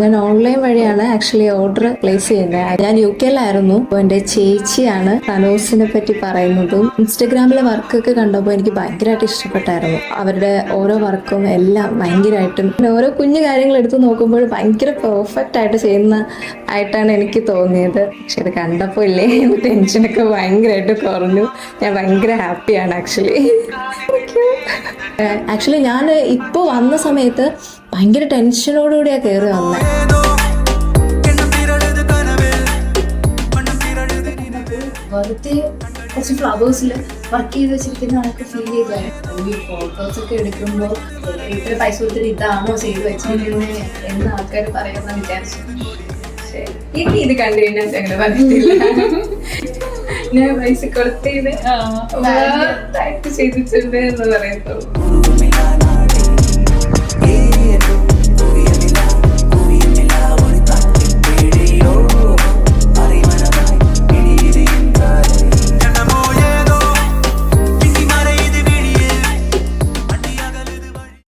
ഞാൻ ഓൺലൈൻ വഴിയാണ് actually order place ചെയ്യുന്നത്. ഞാൻ UK-ലായിരുന്നു. അപ്പോൾ എൻ്റെ ചേച്ചിയാണ് തനൂസിനെ പറ്റി പറയുന്നതും ഇൻസ്റ്റഗ്രാമിലെ വർക്കൊക്കെ കണ്ടപ്പോൾ എനിക്ക് ഭയങ്കരമായിട്ട് ഇഷ്ടപ്പെട്ടായിരുന്നു. അവരുടെ ഓരോ വർക്കും എല്ലാം ഭയങ്കരമായിട്ടും ഓരോ കുഞ്ഞു കാര്യങ്ങൾ എടുത്ത് നോക്കുമ്പോൾ ഭയങ്കര പെർഫെക്റ്റ് ആയിട്ട് ചെയ്യുന്ന ആയിട്ടാണ് എനിക്ക് തോന്നിയത്. പക്ഷെ ഇത് കണ്ടപ്പോൾ ഇല്ലേ ടെൻഷനൊക്കെ ഭയങ്കരമായിട്ട് കുറഞ്ഞു. ഞാൻ ഭയങ്കര ഹാപ്പിയാണ് ആക്ച്വലി ഞാൻ ഇപ്പോൾ വന്ന സമയത്ത് ഭയങ്കര ടെൻഷനോടുകൂടിയാണ് കയറി വന്നത്. വെറുതെ കുറച്ച് ഫ്ലവേഴ്സിൽ വർക്ക് ചെയ്ത് വെച്ചിരിക്കുന്ന ആൾക്ക് ഫീൽ ചെയ്തായിരുന്നു. ഈ ഫോട്ടോസൊക്കെ എടുക്കുമ്പോൾ ഇത്ര പൈസ കൊടുത്തിട്ട് ഇതാണോ ചെയ്ത് വെച്ചിരിക്കുന്നത് എന്ന് ആൾക്കാർ പറയുമെന്ന് വിചാരിച്ചു. പക്ഷേ ഇനി ഇത് കണ്ടു കഴിഞ്ഞാൽ അങ്ങനെ പറഞ്ഞിട്ടില്ല. ഞാൻ പൈസ കൊടുത്തത് ചെയ്തിട്ടുണ്ട് എന്ന് പറയുന്നു.